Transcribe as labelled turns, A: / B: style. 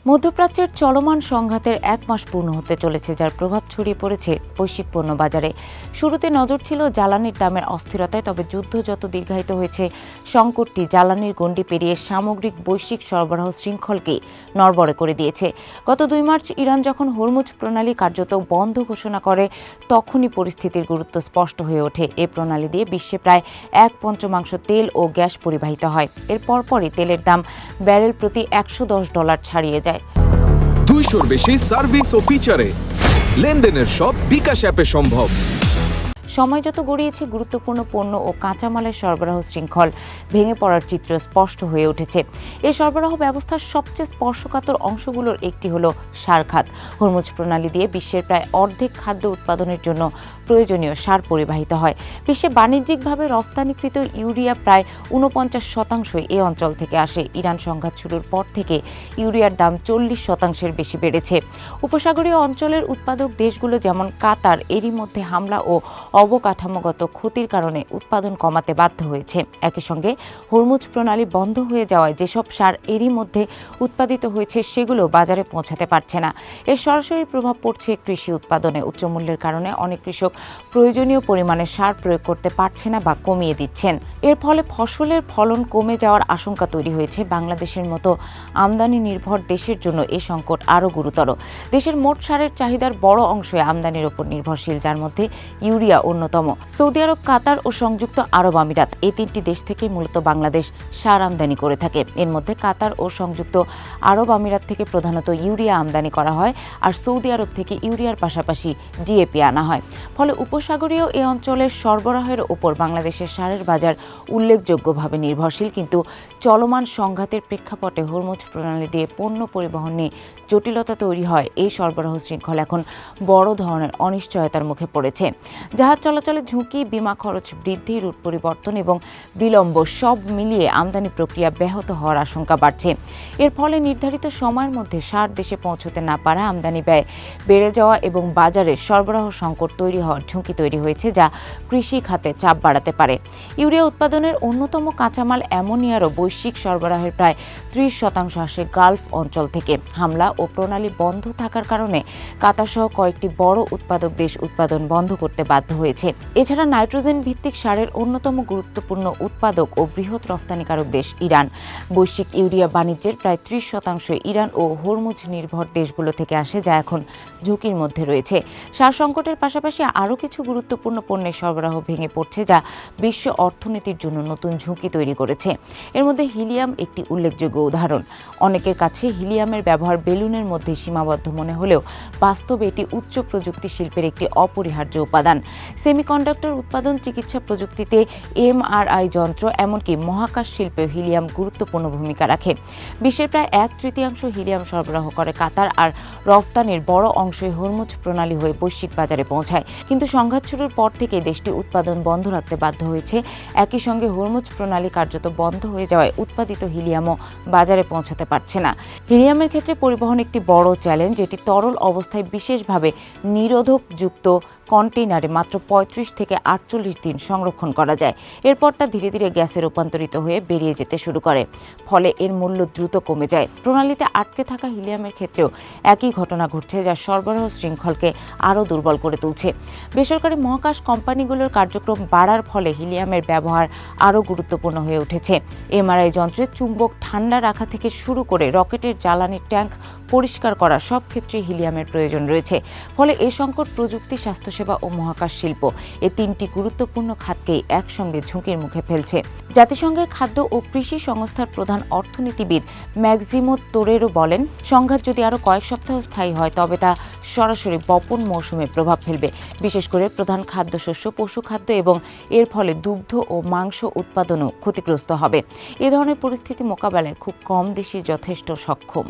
A: মধ্যপ্রাচ্যের চলমান সংঘাতের এক মাস পূর্ণ হতে চলেছে, যার প্রভাব ছড়িয়ে পড়েছে বৈশ্বিক পণ্য বাজারে। শুরুতে নজর ছিল জ্বালানির দামের অস্থিরতায়, তবে যুদ্ধ যত দীর্ঘায়িত হয়েছে, সংকটটি জ্বালানির গণ্ডি পেরিয়ে সামগ্রিক বৈশ্বিক সরবরাহ শৃঙ্খলকে নড়বড়ে করে দিয়েছে। গত 2 মার্চ ইরান যখন হরমুজ প্রণালী কার্যত বন্ধ ঘোষণা করে, তখনই পরিস্থিতির গুরুত্ব স্পষ্ট হয়ে ওঠে। এ প্রণালী দিয়ে বিশ্বে প্রায় 1/5 তেল ও গ্যাস পরিবাহিত হয়। এর পরপরই তেলের দাম ব্যারেল প্রতি $110 ছাড়িয়ে যায়।
B: 200-র বেশি সার্ভিস ও ফিচারে লেনদেনের সব বিকাশ অ্যাপে সম্ভব।
A: সময় যত গড়িয়েছে, গুরুত্বপূর্ণ পণ্য ও কাঁচামালের সরবরাহ শৃঙ্খল ভেঙে পড়ার চিত্র স্পষ্ট হয়ে উঠেছে। এই সরবরাহ ব্যবস্থার সবচেয়ে স্পর্শকাতর অংশগুলোর একটি হলো সার খাত। হরমুজ প্রণালী দিয়ে বিশ্বের প্রায় অর্ধেক খাদ্য উৎপাদনের জন্য প্রয়োজনীয় সার পরিবাহিত হয়। বিশ্বে বাণিজ্যিকভাবে রফতানিকৃত ইউরিয়া প্রায় 49% এই অঞ্চল থেকে আসে। ইরান সংঘাত শুরুর পর থেকে ইউরিয়ার দাম 40% বেশি বেড়েছে। উপসাগরীয় অঞ্চলের উৎপাদক দেশগুলো যেমন কাতার এরই মধ্যে হামলা ও অবকাঠামোগত ক্ষতির কারণে উৎপাদন কমাতে বাধ্য হয়েছে। একই সঙ্গে হরমুজ প্রণালী বন্ধ হয়ে যাওয়ায় যেসব সার এরই মধ্যে উৎপাদিত হয়েছে, সেগুলো বাজারে পৌঁছাতে পারছে না। এর সরাসরি প্রভাব পড়ছে কৃষি উৎপাদনে। উচ্চমূল্যের কারণে অনেক কৃষক প্রয়োজনীয় পরিমাণে সার প্রয়োগ করতে পারছে না বা কমিয়ে দিচ্ছেন। এর ফলে ফসলের ফলন কমে যাওয়ার আশঙ্কা তৈরি হয়েছে। বাংলাদেশের মতো আমদানি নির্ভর দেশের জন্য এই সংকট আরও গুরুতর। দেশের মোট সারের চাহিদার বড় অংশই আমদানির উপর নির্ভরশীল, যার মধ্যে ইউরিয়া অন্যতম। সৌদি আরব, কাতার ও সংযুক্ত আরব আমিরাত, এই 3টি দেশ থেকে মূলত বাংলাদেশ সার আমদানি করে থাকে। এর মধ্যে কাতার ও সংযুক্ত আরব আমিরাত থেকে প্রধানত ইউরিয়া আমদানি করা হয়, আর সৌদি আরব থেকে ইউরিয়ার পাশাপাশি ডিএপি আনা হয়। ফলে উপসাগরীয় এই অঞ্চলের সরবরাহের ওপর বাংলাদেশের সারের বাজার উল্লেখযোগ্যভাবে নির্ভরশীল। কিন্তু চলমান সংঘাতের প্রেক্ষাপটে হরমুজ প্রণালী দিয়ে পণ্য পরিবহন নিয়ে জটিলতা তৈরি হয়। এই সরবরাহ শৃঙ্খল এখন বড় ধরনের অনিশ্চয়তার মুখে পড়েছে। জাহাজ চলাচলের ঝুঁকি, বিমা খরচ বৃদ্ধি, রুট পরিবর্তন এবং বিলম্ব সব মিলিয়ে আমদানি প্রক্রিয়া ব্যাহত হওয়ার আশঙ্কা বাড়ছে। এর ফলে নির্ধারিত সময়ের মধ্যে সার দেশে পৌঁছতে না পারা, আমদানি ব্যয় বেড়ে যাওয়া এবং বাজারে সরবরাহ সংকট তৈরি হওয়ার ঝুঁকি তৈরি হয়েছে, যা কৃষি খাতে চাপ বাড়াতে পারে। ইউরিয়া উৎপাদনের অন্যতম কাঁচামাল অ্যামোনিয়ারও বৈশ্বিক সরবরাহের প্রায় 30% আসে গালফ অঞ্চল থেকে। হামলা ও প্রণালী বন্ধ থাকার কারণে কাতারসহ কয়েকটি বড় উৎপাদক দেশ উৎপাদন বন্ধ করতে বাধ্য হয়েছে। এছাড়া নাইট্রোজেন ভিত্তিক সারের অন্যতম গুরুত্বপূর্ণ উৎপাদক ও বৃহৎ রফতানিকারক দেশ ইরান। বৈশ্বিক ইউরিয়া বাণিজ্যের প্রায় 30% ইরান ও হরমুজ নির্ভর দেশগুলো থেকে আসে, যা এখন ঝুঁকির মধ্যে রয়েছে। সার সংকটের পাশাপাশি আরও কিছু গুরুত্বপূর্ণ পণ্যের সরবরাহ ভেঙে পড়ছে, যা বিশ্ব অর্থনীতির জন্য নতুন ঝুঁকি তৈরি করেছে। এর মধ্যে হিলিয়াম একটি উল্লেখযোগ্য উদাহরণ। অনেকের কাছে হিলিয়ামের ব্যবহার বেলুনের মধ্যে সীমাবদ্ধ মনে হলেও বাস্তবে এটি উচ্চ প্রযুক্তি শিল্পের একটি অপরিহার্য উপাদান। সেমিকন্ডাক্টর উৎপাদন, চিকিৎসা প্রযুক্তিতে এমআরআই যন্ত্র, এমনকি মহাকাশ শিল্পেও হিলিয়াম গুরুত্বপূর্ণ ভূমিকা রাখে। বিশ্বের প্রায় 1/3 হিলিয়াম সরবরাহ করে কাতার, আর রফতানির বড় অংশই হরমুজ প্রণালী হয়ে বৈশ্বিক বাজারে পৌঁছায়। কিন্তু সংঘাত শুরুর পর থেকে দেশটি উৎপাদন বন্ধ রাখতে বাধ্য হয়েছে। একই সঙ্গে হরমুজ প্রণালী কার্যত বন্ধ হয়ে যাওয়ায় উৎপাদিত হিলিয়ামও বাজারে পৌঁছাতে পারছে না। হিলিয়ামের ক্ষেত্রে পরিবহন একটি বড় চ্যালেঞ্জ। এটি তরল অবস্থায় বিশেষভাবে নিরোধকযুক্ত কন্টেইনারে মাত্র 35 থেকে 48 দিন সংরক্ষণ করা যায়। এরপর তা ধীরে ধীরে গ্যাসে রূপান্তরিত হয়ে বেরিয়ে যেতে শুরু করে, ফলে এর মূল্য দ্রুত কমে যায়। প্রণালীতে আটকে থাকা হিলিয়ামের ক্ষেত্রেও একই ঘটনা ঘটছে, যা সরবরাহ শৃঙ্খলকে আরও দুর্বল করে তুলছে। বেসরকারি মহাকাশ কোম্পানিগুলোর কার্যক্রম বাড়ার ফলে হিলিয়ামের ব্যবহার আরও গুরুত্বপূর্ণ হয়ে উঠেছে। এমআরআই যন্ত্রে চুম্বক ঠান্ডা রাখা থেকে শুরু করে রকেটের জ্বালানির ট্যাঙ্ক পরিষ্কার করা, সব ক্ষেত্রে হিলিয়ামের প্রয়োজন রয়েছে। ফলে এই সংকট প্রযুক্তি, স্বাস্থ্যসেবা ও মহাকাশ শিল্প, এই 3টি গুরুত্বপূর্ণ খাতকেই একসঙ্গে ঝুঁকির মুখে ফেলছে। জাতিসংঘের খাদ্য ও কৃষি সংস্থার প্রধান অর্থনীতিবিদ ম্যাক্সিমো তোরেরো বলেন, সংঘাত যদি আরও কয়েক সপ্তাহ স্থায়ী হয়, তবে তা সরাসরি বপন মৌসুমে প্রভাব ফেলবে। বিশেষ করে প্রধান খাদ্যশস্য, পশুখাদ্য এবং এর ফলে দুগ্ধ ও মাংস উৎপাদনও ক্ষতিগ্রস্ত হবে। এ ধরনের পরিস্থিতি মোকাবেলায় খুব কম দেশই যথেষ্ট সক্ষম।